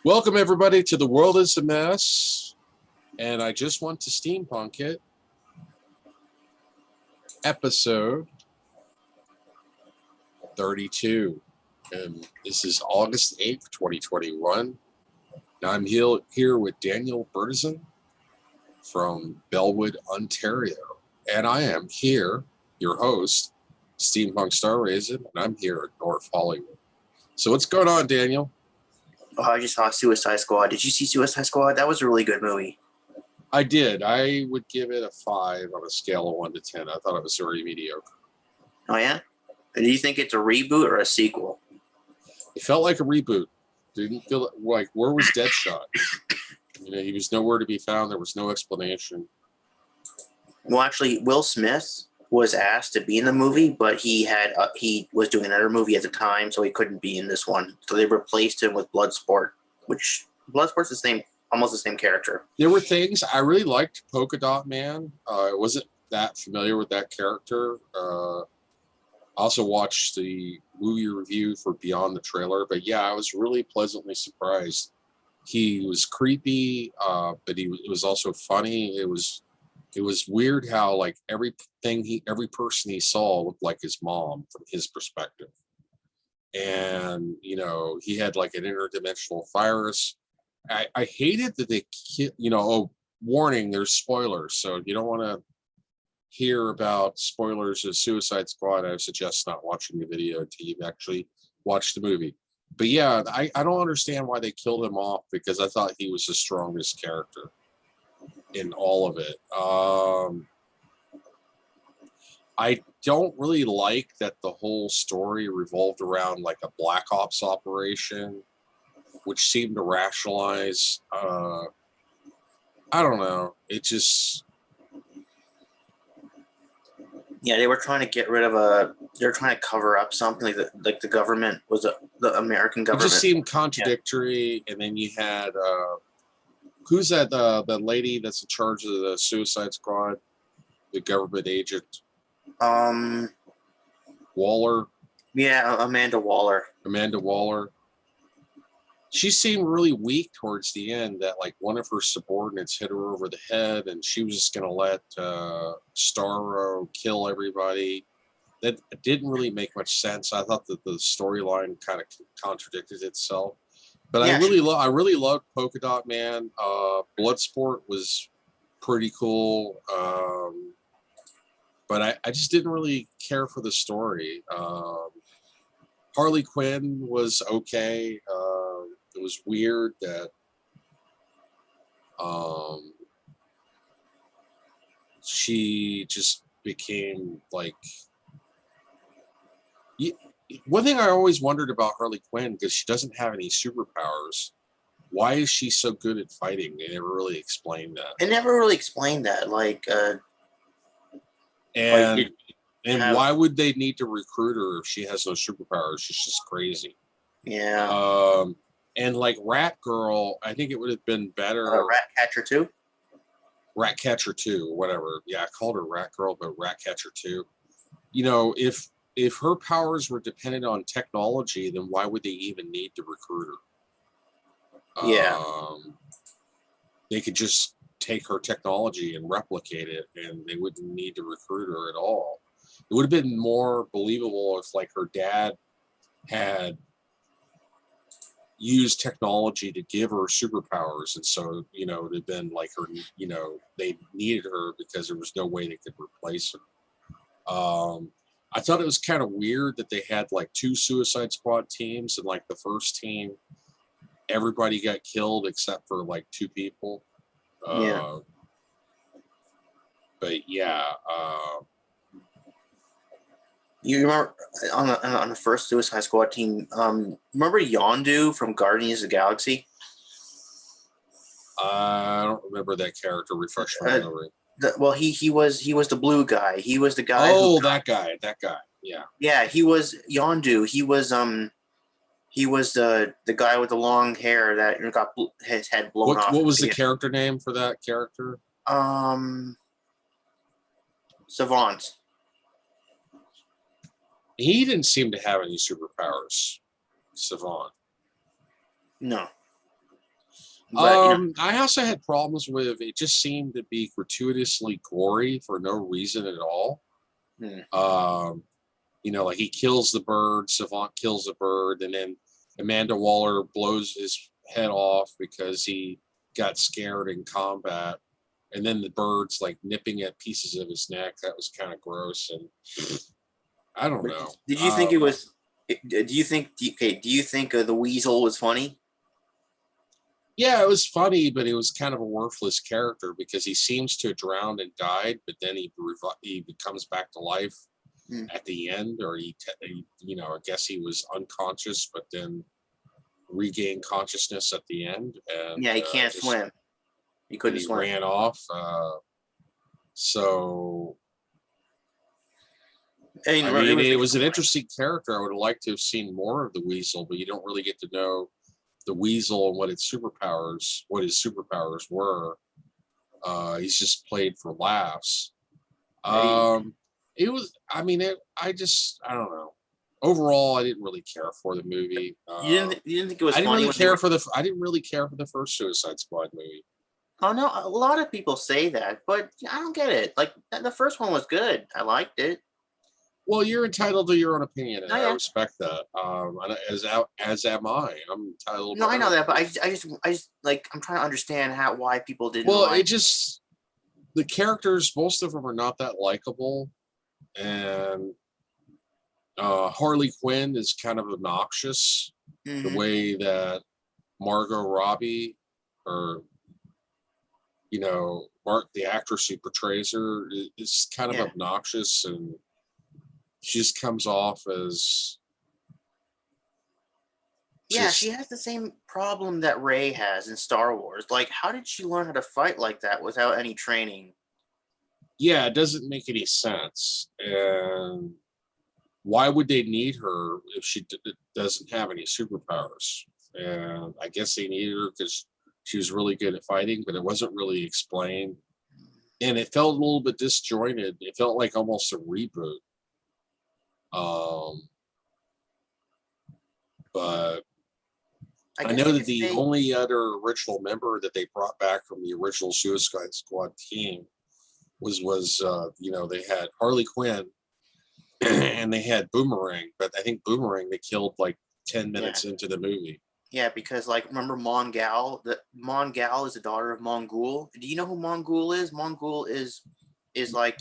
Welcome, everybody, to The World is a Mess, and I just want to steampunk it. Episode 32, and this is August 8th, 2021. Now I'm here with Daniel Bertizan from Bellwood, Ontario, and I am here, your host, Steampunk StarRaisin, and I'm here at North Hollywood. So what's going on, Daniel? Oh, I just saw Suicide Squad. Did you see Suicide Squad? That was a really good movie. I did. I would give it a 5 on a scale of 1 to 10. I thought it was very mediocre. Oh, yeah? Do you think it's a reboot or a sequel? It felt like a reboot. Didn't feel like, where was Deadshot? He was nowhere to be found. There was no explanation. Well, actually, Will Smith was asked to be in the movie, but he was doing another movie at the time, so he couldn't be in this one. So they replaced him with Bloodsport, which Bloodsport's almost the same character. There were things I really liked. Polka Dot Man. I wasn't that familiar with that character. I also watched the movie review for Beyond the Trailer, but yeah, I was really pleasantly surprised. He was creepy, but it was also funny. It was weird how like every person he saw looked like his mom from his perspective. And he had like an interdimensional virus. I hated that they warning, there's spoilers, so you don't want to hear about spoilers of Suicide Squad. I suggest not watching the video until you've actually watched the movie. But yeah, I don't understand why they killed him off, because I thought he was the strongest character in all of it. I don't really like that the whole story revolved around like a Black Ops operation, which seemed to rationalize. I don't know. It just. Yeah, they were trying to get rid of they were trying to cover up something like the government was the American government. It just seemed contradictory, yeah. And then you had who's that? The lady that's in charge of the Suicide Squad, the government agent. Waller. Yeah, Amanda Waller. She seemed really weak towards the end, that like one of her subordinates hit her over the head and she was just going to let Starro kill everybody. That didn't really make much sense. I thought that the storyline kind of contradicted itself. But yeah, I really loved Polka Dot Man. Bloodsport was pretty cool. But I just didn't really care for the story. Harley Quinn was okay. It was weird that she just became like. One thing I always wondered about Harley Quinn, because she doesn't have any superpowers, why is she so good at fighting? They never really explained that. And why would they need to recruit her if she has no superpowers? She's just crazy. Yeah. And like Rat Girl, I think it would have been better. Ratcatcher 2? Ratcatcher 2, whatever. Yeah, I called her Rat Girl, but Ratcatcher 2. If her powers were dependent on technology, then why would they even need to recruit her? Yeah. They could just take her technology and replicate it, and they wouldn't need to recruit her at all. It would have been more believable if like her dad had used technology to give her superpowers, and so it would have been like her, they needed her because there was no way they could replace her. I thought it was kind of weird that they had like 2 Suicide Squad teams, and like the first team everybody got killed except for like 2 people. Yeah. But yeah, you remember on the first Suicide Squad team? Remember Yondu from Guardians of the Galaxy? I don't remember that character. Refresh my memory. He was the blue guy. He was the guy. Oh, that guy. Yeah. Yeah, he was Yondu. He was the guy with the long hair that got his head blown off. What was the character name for that character? Savant. He didn't seem to have any superpowers. Savant. No. But I also had problems with it. Just seemed to be gratuitously gory for no reason at all. Like he kills the bird, Savant kills the bird, and then Amanda Waller blows his head off because he got scared in combat. And then the bird's like nipping at pieces of his neck. That was kind of gross. And I don't know. Did you think it was? Do you think the weasel was funny? Yeah, it was funny, but it was kind of a worthless character because he seems to have drowned and died, but then he comes back to life at the end, or I guess he was unconscious, but then regained consciousness at the end. And yeah, he can't swim. He couldn't swim. Ran off. So. It was an interesting character. I would have liked to have seen more of the weasel, but you don't really get to know the weasel and what his superpowers were. He's just played for laughs. It was. I don't know. Overall, I didn't really care for the movie. You didn't think it was funny? I didn't really care for the first Suicide Squad movie. Oh no, a lot of people say that, but I don't get it. Like the first one was good. I liked it. Well, you're entitled to your own opinion, and I respect that. As am I. I'm entitled. No, I know that, but I just like I'm trying to understand why people didn't. Well, the characters, most of them are not that likable, and Harley Quinn is kind of obnoxious. The way that Margot Robbie, or the actress who portrays her, is kind of obnoxious, and she just comes off as. Yeah, she has the same problem that Rey has in Star Wars. Like, how did she learn how to fight like that without any training? Yeah, it doesn't make any sense. And why would they need her if she doesn't have any superpowers? And I guess they needed her because she was really good at fighting, but it wasn't really explained. And it felt a little bit disjointed. It felt like almost a reboot. But I know that the only other original member that they brought back from the original Suicide Squad team was they had Harley Quinn and they had Boomerang, but I think Boomerang they killed like 10 minutes into the movie. Yeah, because remember Mongal? Mongal is the daughter of Mongul. Do you know who Mongul is? Mongul is like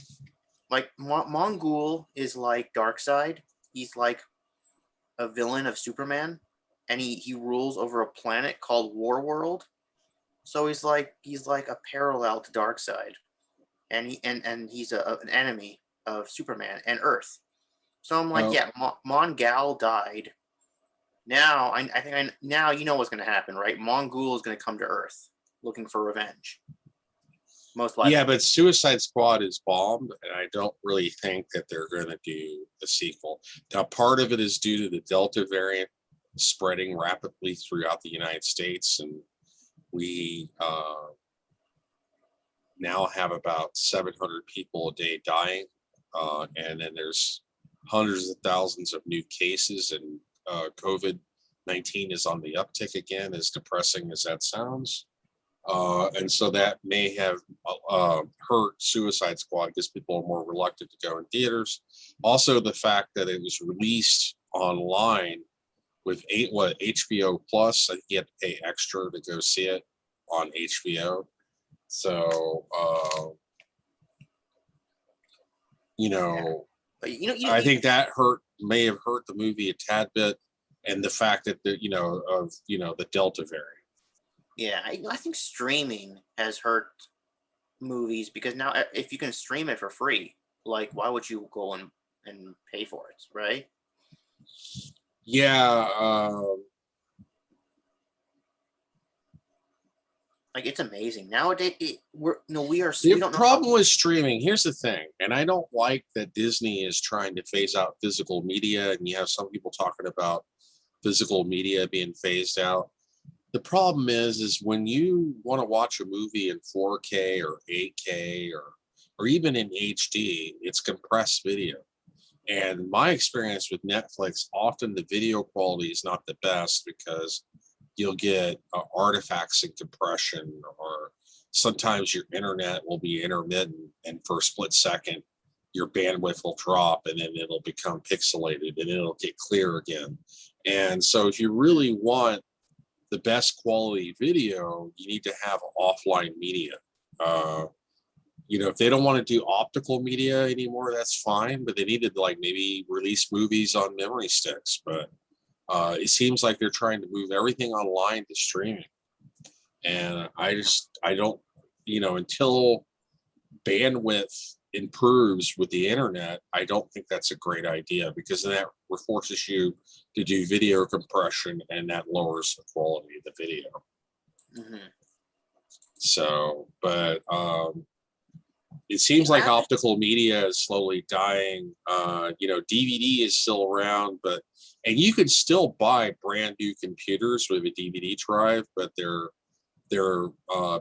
Mongul is like Darkseid. He's like a villain of Superman, and he rules over a planet called Warworld. So he's like a parallel to Darkseid, and he's an enemy of Superman and Earth. So I'm like, Mongal died. Now I think now you know what's going to happen, right? Mongul is going to come to Earth looking for revenge. Most likely. Yeah, but Suicide Squad is bombed, and I don't really think that they're going to do a sequel. Now, part of it is due to the Delta variant spreading rapidly throughout the United States, and we now have about 700 people a day dying, and then there's hundreds of thousands of new cases, and COVID-19 is on the uptick again, as depressing as that sounds. And so that may have hurt Suicide Squad because people are more reluctant to go in theaters. Also, the fact that it was released online with HBO Plus, I think you have to pay extra to go see it on HBO. So, I think that may have hurt the movie a tad bit, and the fact that the Delta variant. Yeah, I think streaming has hurt movies because now if you can stream it for free, like why would you go and pay for it, right? Yeah. Like it's amazing nowadays. The problem with streaming. Here's the thing, and I don't like that Disney is trying to phase out physical media, and you have some people talking about physical media being phased out. The problem is when you want to watch a movie in 4K or 8K or even in HD, it's compressed video. And my experience with Netflix, often the video quality is not the best because you'll get artifacts and compression, or sometimes your internet will be intermittent, and for a split second, your bandwidth will drop, and then it'll become pixelated, and it'll get clear again. And so if you really want the best quality video, you need to have offline media. If they don't want to do optical media anymore, that's fine, but they need to like maybe release movies on memory sticks. But it seems like they're trying to move everything online to streaming. And I don't, until bandwidth improves with the internet, I don't think that's a great idea, because then that forces you to do video compression, and that lowers the quality of the video. Mm-hmm. So, but it seems like optical media is slowly dying. DVD is still around, and you can still buy brand new computers with a DVD drive, but they're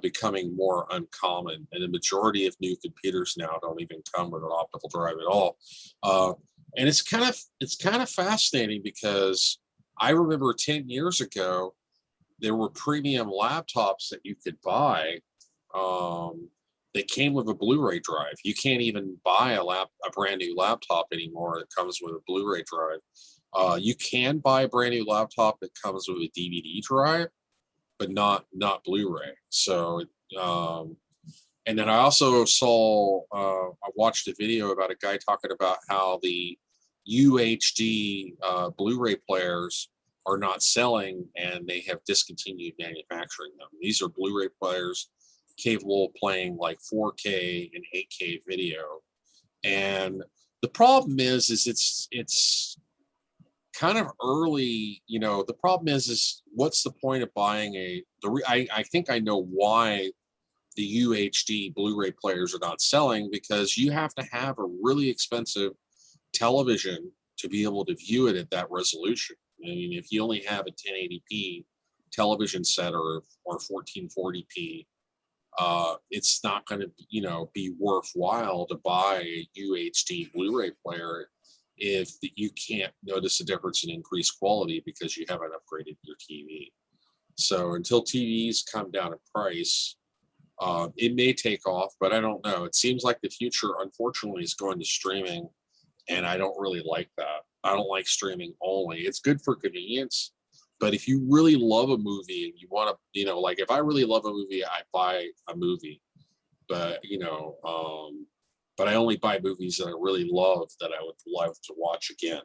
becoming more uncommon, and the majority of new computers now don't even come with an optical drive at all. And it's kind of fascinating, because I remember 10 years ago there were premium laptops that you could buy that came with a Blu-ray drive. You can't even buy a brand new laptop anymore that comes with a Blu-ray drive. You can buy a brand new laptop that comes with a DVD drive, but not Blu-ray. So, and then I also I watched a video about a guy talking about how the UHD Blu-ray players are not selling, and they have discontinued manufacturing them. These are Blu-ray players capable of playing like 4K and 8K video. And the problem is it's kind of early. The problem is what's the point of buying I think I know why the UHD Blu-ray players are not selling, because you have to have a really expensive television to be able to view it at that resolution. I mean, if you only have a 1080p television set or 1440p, it's not going to be worthwhile to buy a UHD Blu-ray player if you can't notice a difference in increased quality because you haven't upgraded your TV. So until TVs come down in price, it may take off, but I don't know. It seems like the future, unfortunately, is going to streaming, and I don't really like that. I don't like streaming only. It's good for convenience, but if you really love a movie and you want to, like if I really love a movie, I buy a movie. But but I only buy movies that I really love, that I would love to watch again.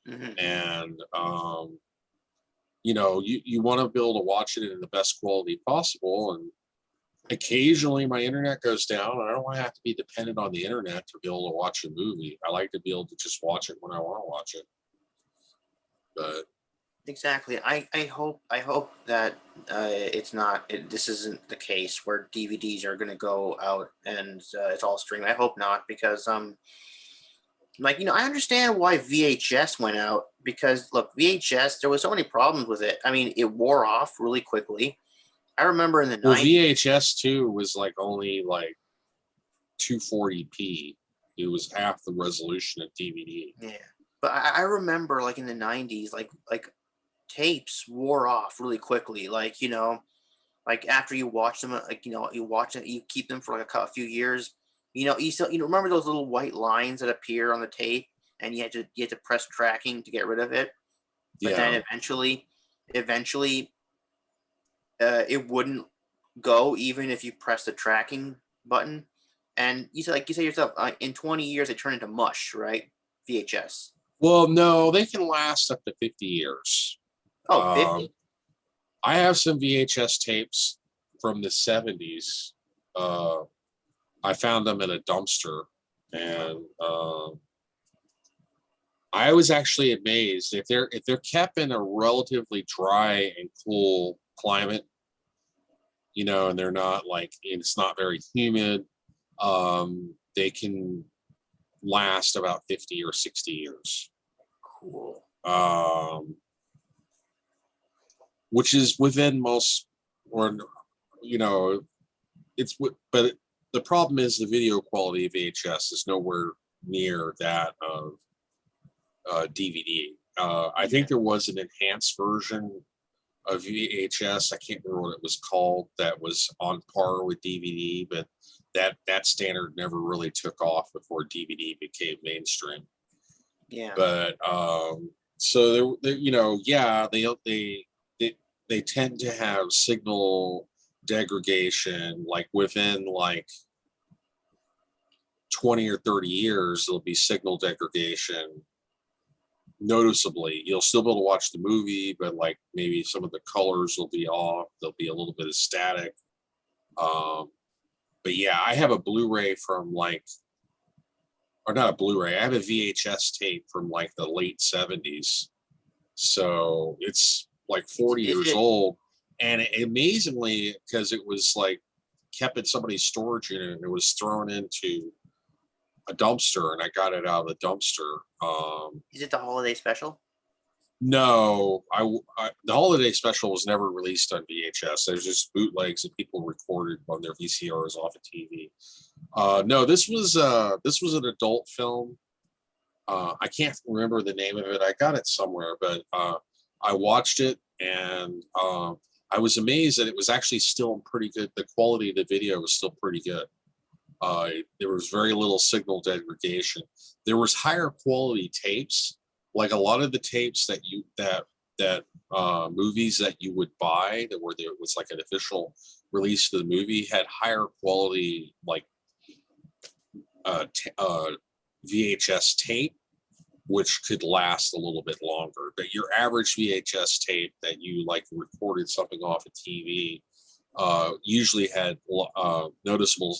Mm-hmm. And you want to be able to watch it in the best quality possible. And occasionally my internet goes down, and I don't want to have to be dependent on the internet to be able to watch a movie. I like to be able to just watch it when I want to watch it. But exactly, I hope that this isn't the case where DVDs are going to go out and it's all streaming. I hope not, because I understand why VHS went out, because look, VHS, there was so many problems with it. I mean, it wore off really quickly. I remember in the 90s. VHS too was like only like 240p. It was half the resolution of DVD. Yeah, but I remember like in the 90s, like tapes wore off really quickly. Like after you watch them, you watch it, you keep them for like a few years. You still remember those little white lines that appear on the tape, and you had to press tracking to get rid of it. But then eventually, it wouldn't go even if you press the tracking button. And you say yourself, in 20 years they turn into mush, right? VHS. Well, no, they can last up to 50 years. Oh, 50? I have some VHS tapes from the 70s. I found them in a dumpster, and I was actually amazed if they're kept in a relatively dry and cool climate, and they're not it's not very humid. They can last about 50 or 60 years. Cool. Which is within most, but the problem is the video quality of VHS is nowhere near that of DVD. I think there was an enhanced version a VHS. I can't remember what it was called. That was on par with DVD, but that standard never really took off before DVD became mainstream. Yeah. But so they you know, yeah, they tend to have signal degradation, like within like 20 or 30 years, there'll be signal degradation noticeably. You'll still be able to watch the movie, but like maybe some of the colors will be off. There'll be a little bit of static. But yeah, I have a Blu-ray from like, or not a Blu-ray, I have a VHS tape from like the late 70s. So it's like 40 years old. And amazingly, because it was like kept in somebody's storage unit and it was thrown into a dumpster, and I got it out of the dumpster. Is it the holiday special? No, the holiday special was never released on VHS. There's just bootlegs that people recorded on their VCRs off of TV. No, this was an adult film. I can't remember the name of it. I got it somewhere, but I watched it, and I was amazed that it was actually still pretty good. The quality of the video was still pretty good. There was very little signal degradation. There was higher quality tapes, like a lot of the tapes that movies that you would buy that were there was like an official release of the movie had higher quality like VHS tape, which could last a little bit longer. But your average VHS tape that you like recorded something off a TV usually had noticeable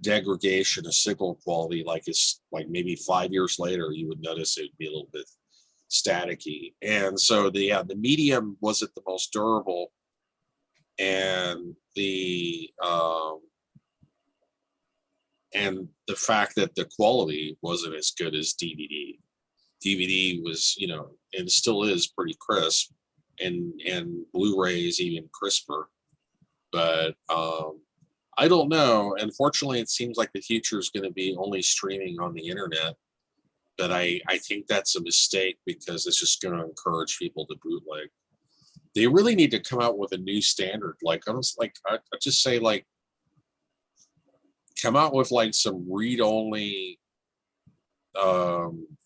degradation of signal quality. Like it's like maybe 5 years later you would notice it would be a little bit staticky. And so the medium wasn't the most durable, and the fact that the quality wasn't as good as DVD. DVD was, you know, and still is pretty crisp, and Blu-ray is even crisper. But I don't know. Unfortunately, it seems like the future is going to be only streaming on the internet. But I think that's a mistake, because it's just going to encourage people to bootleg. They really need to come out with a new standard. Like I just say, like, come out with like some read-only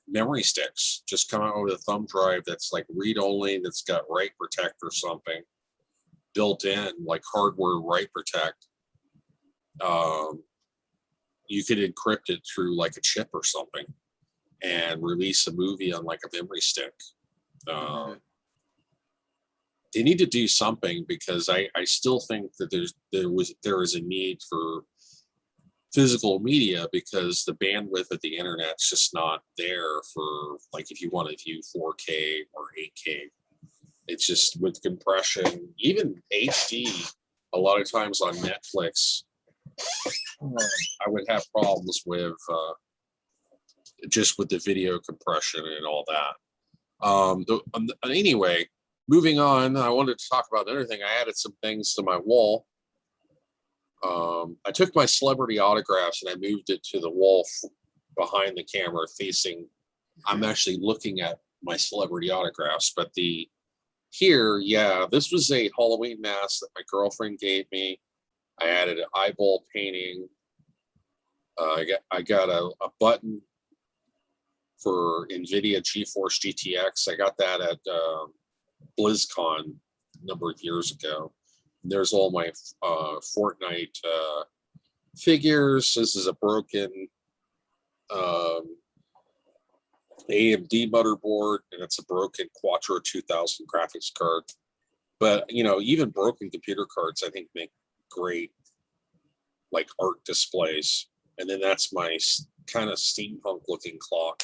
memory sticks. Just come out with a thumb drive that's like read-only, that's got write protect or something built in, like hardware write protect. You could encrypt it through like a chip or something and release a movie on like a memory stick. They need to do something, because I still think that there is a need for physical media, because the bandwidth of the internet's just not there for, like, if you want to view 4K or 8K. It's just with compression, even HD, a lot of times on Netflix, I would have problems with just with the video compression and all that. Anyway, moving on, I wanted to talk about another thing. I added some things to my wall. I took my celebrity autographs and I moved it to the wall behind the camera facing. I'm actually looking at my celebrity autographs, but this was a Halloween mask that my girlfriend gave me. I added an eyeball painting. I got a button for NVIDIA GeForce GTX. I got that at BlizzCon a number of years ago. And there's all my Fortnite figures. This is a broken AMD motherboard, and it's a broken Quattro 2000 graphics card. But, you know, even broken computer cards, I think, make great, like, art displays. And then that's my kind of steampunk looking clock.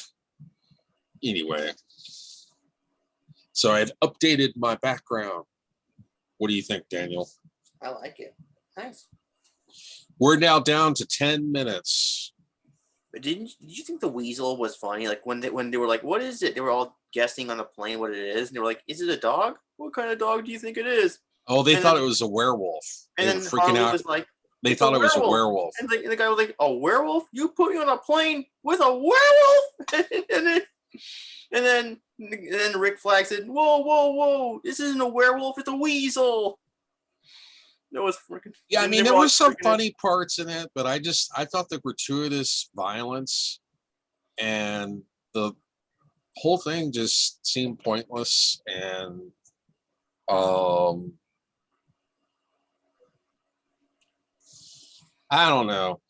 Anyway, so I've updated my background. What do you think, Daniel? I like it. Nice. We're now down to 10 minutes. But did you think the weasel was funny? Like when they were like, "What is it?" They were all guessing on the plane what it is, and they were like, "Is it a dog? What kind of dog do you think it is?" Oh, they thought it was a werewolf. And then Harley was like, they thought it was a werewolf. And the guy was like, "A werewolf? You put me on a plane with a werewolf?" And then And then Rick Flag said, "Whoa, whoa, whoa! This isn't a werewolf; it's a weasel." That was freaking. Yeah, I mean, there were some funny parts in it, but I thought the gratuitous violence and the whole thing just seemed pointless, and I don't know.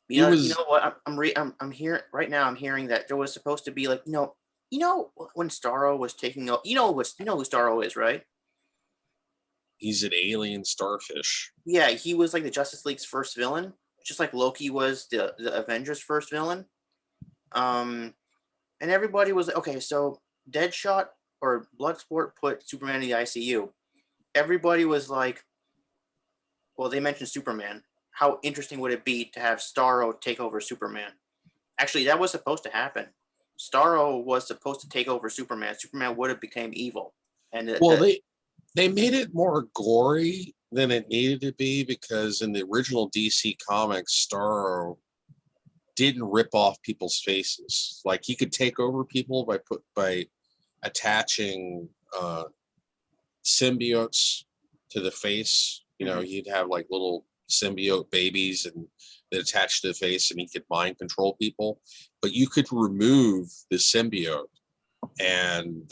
You know what? I'm here right now. I'm hearing that there was supposed to be like when Starro was taking up. You know who Starro is, right? He's an alien starfish. Yeah, he was like the Justice League's first villain, just like Loki was the Avengers' first villain. And everybody was like, okay, so Deadshot or Bloodsport put Superman in the ICU. Everybody was like, well, they mentioned Superman. How interesting would it be to have Starro take over Superman? Actually, that was supposed to happen. Starro was supposed to take over Superman. Superman would have become evil. And they made it more gory than it needed to be, because in the original DC comics, Starro didn't rip off people's faces. Like, he could take over people by attaching symbiotes to the face. You know, he'd have like little symbiote babies and that attached to the face, and he could mind control people. But you could remove the symbiote, and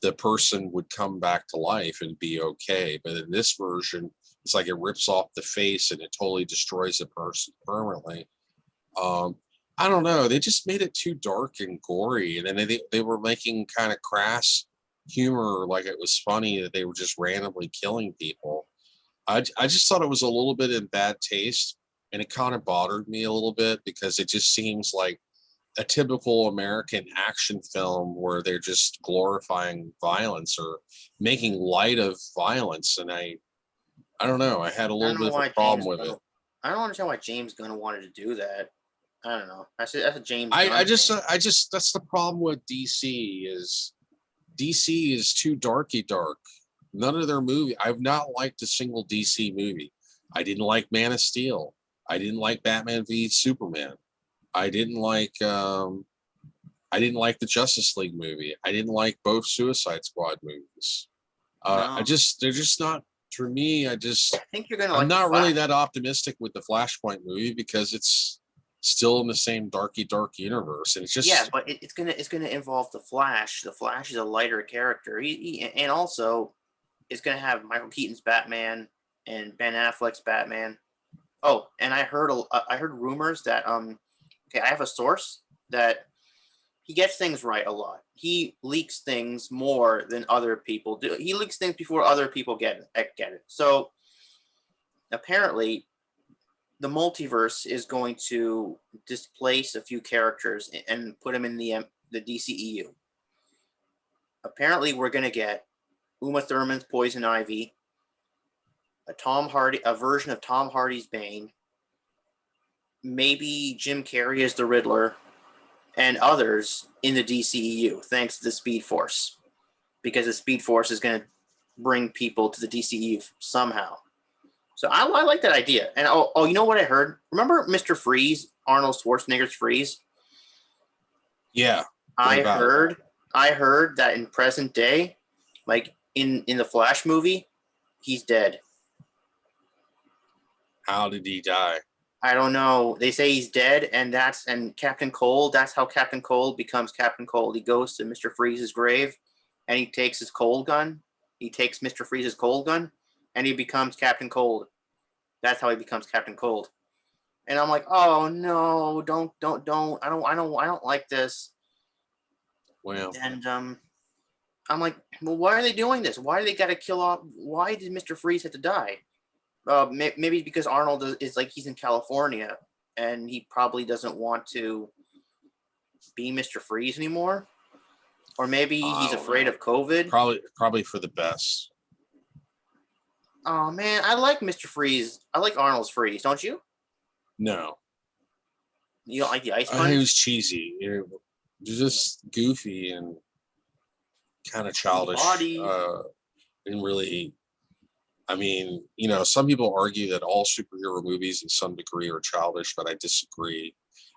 the person would come back to life and be okay. But in this version, it's like it rips off the face and it totally destroys the person permanently. I don't know. They just made it too dark and gory, and then they were making kind of crass humor, like it was funny that they were just randomly killing people. I just thought it was a little bit in bad taste, and it kind of bothered me a little bit, because it just seems like a typical American action film where they're just glorifying violence or making light of violence. And I don't know. I had a little bit of a problem with it. I don't understand why James Gunn wanted to do that. I don't know. That's a James Gunn. I just that's the problem with DC is too darky dark. None of their movie. I've not liked a single DC movie. I didn't like Man of Steel. I didn't like Batman v Superman. I didn't like the Justice League movie. I didn't like both Suicide Squad movies. They're just not, for me. I think you're gonna. I'm not really that optimistic with the Flashpoint movie, because it's still in the same dark universe, and it's just but it's gonna involve the Flash. The Flash is a lighter character, and also it's gonna have Michael Keaton's Batman and Ben Affleck's Batman. Oh, and I heard rumors that okay, I have a source that he gets things right a lot. He leaks things more than other people do. He leaks things before other people get it. So apparently, the multiverse is going to displace a few characters and put them in the DCEU. Apparently, we're going to get Uma Thurman's Poison Ivy, a version of Tom Hardy's Bane, maybe Jim Carrey as the Riddler, and others in the DCEU, thanks to the Speed Force, because the Speed Force is going to bring people to the DCEU somehow. So I like that idea. And you know what I heard? Remember Mr. Freeze, Arnold Schwarzenegger's Freeze? Yeah. I heard that in present day, like in the Flash movie, he's dead. How did he die? I don't know. They say he's dead, and Captain Cold. That's how Captain Cold becomes Captain Cold. He goes to Mr. Freeze's grave, and he takes his cold gun. He takes Mr. Freeze's cold gun, and he becomes Captain Cold. That's how he becomes Captain Cold. And I'm like, oh no, don't. I don't like this. Well. And I'm like, well, why are they doing this? Why do they got to kill off? Why did Mr. Freeze have to die? Maybe because Arnold is like, he's in California and he probably doesn't want to be Mr. Freeze anymore, or maybe he's afraid of COVID. Probably for the best. Oh man, I like Mr. Freeze. I like Arnold's Freeze. Don't you? No. You don't like the Ice Punch? He was cheesy. It was just goofy and kind of childish. Didn't really. I mean, some people argue that all superhero movies in some degree are childish, but I disagree.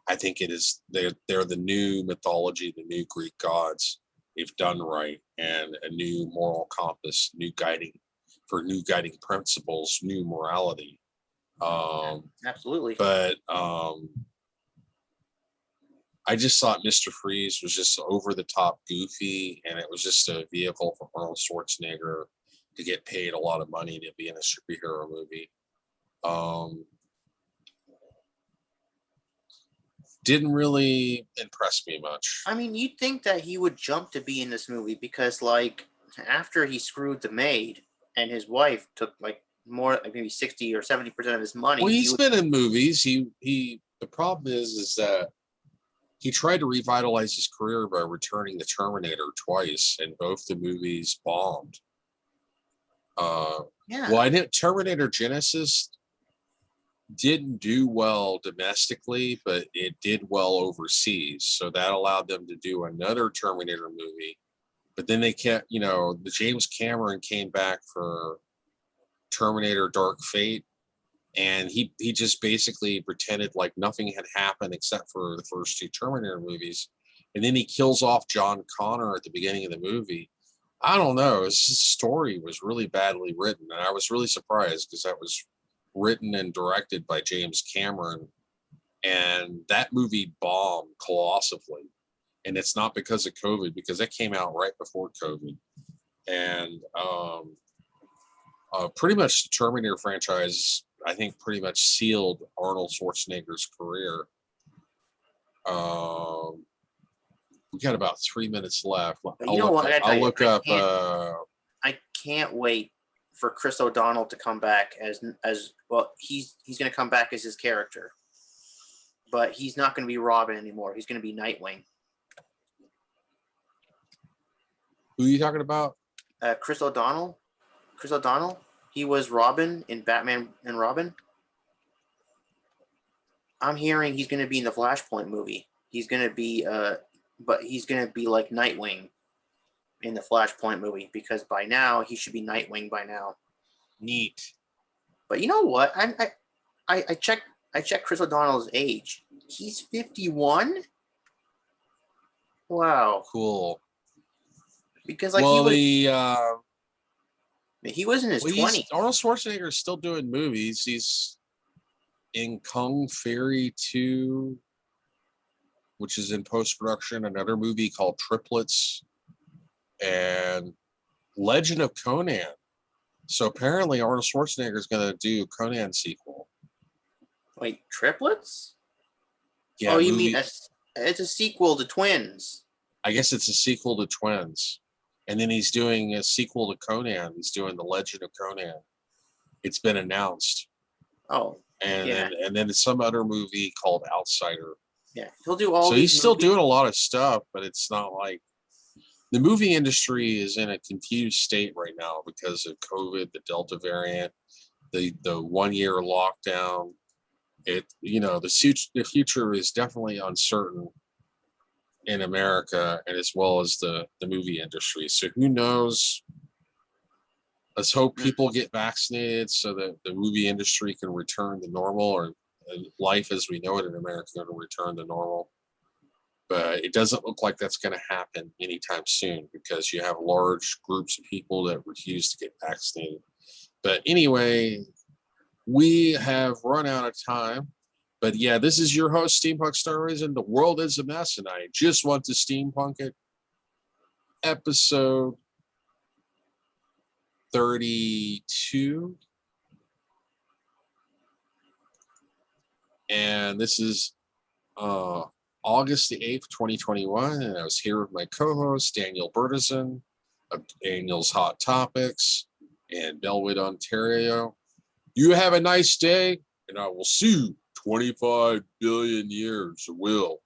I think it is they're the new mythology, the new Greek gods, if done right, and a new moral compass, new guiding principles, new morality. Absolutely. But I just thought Mr. Freeze was just over the top goofy, and it was just a vehicle for Arnold Schwarzenegger to get paid a lot of money to be in a superhero movie. Didn't really impress me much. I mean, you'd think that he would jump to be in this movie because, like, after he screwed the maid and his wife took like more, like maybe 60 or 70% of his money. Well, he's been in movies. The problem is that he tried to revitalize his career by returning the Terminator twice, and both the movies bombed. Yeah. Well, I know Terminator Genesis didn't do well domestically, but it did well overseas. So that allowed them to do another Terminator movie. But then they kept, the James Cameron came back for Terminator Dark Fate, and he just basically pretended like nothing had happened except for the first two Terminator movies. And then he kills off John Connor at the beginning of the movie. I don't know. His story was really badly written, and I was really surprised because that was written and directed by James Cameron, and that movie bombed colossally. And it's not because of COVID, because that came out right before COVID. And pretty much the Terminator franchise, I think, pretty much sealed Arnold Schwarzenegger's career. We got about 3 minutes left. I'll look up. I can't wait for Chris O'Donnell to come back as well. He's going to come back as his character, but he's not going to be Robin anymore. He's going to be Nightwing. Who are you talking about? Chris O'Donnell. Chris O'Donnell. He was Robin in Batman and Robin. I'm hearing he's going to be in the Flashpoint movie. He's going to be, but he's going to be like Nightwing in the Flashpoint movie, because by now he should be Nightwing by now. Neat. But you know what? I checked Chris O'Donnell's age. He's 51. Wow. Cool. Because like he was in his 20s. Arnold Schwarzenegger is still doing movies. He's in Kung Fury 2, which is in post-production, another movie called Triplets, and Legend of Conan. So apparently Arnold Schwarzenegger is going to do Conan sequel. Wait, Triplets? Yeah. Oh, you mean it's a sequel to Twins? I guess it's a sequel to Twins. And then he's doing a sequel to Conan. He's doing The Legend of Conan. It's been announced. Oh. And yeah. then some other movie called Outsider. Yeah, he'll do all. So he's still doing a lot of stuff, but it's not like the movie industry is in a confused state right now because of COVID, the Delta variant, the 1 year lockdown. The future is definitely uncertain in America, and as well as the movie industry. So who knows? Let's hope people get vaccinated so that the movie industry can return to normal, or life as we know it in America going to return to normal. But it doesn't look like that's going to happen anytime soon, because you have large groups of people that refuse to get vaccinated. But anyway, we have run out of time. But yeah, this is your host, Steampunk StarRaisin. The world is a mess, and I just want to steampunk it. Episode 32. And this is August the 8th, 2021. And I was here with my co-host, Daniel Bertizan of Daniel's Hot Topics in Bellwood, Ontario. You have a nice day, and I will see you 25 billion years. I will.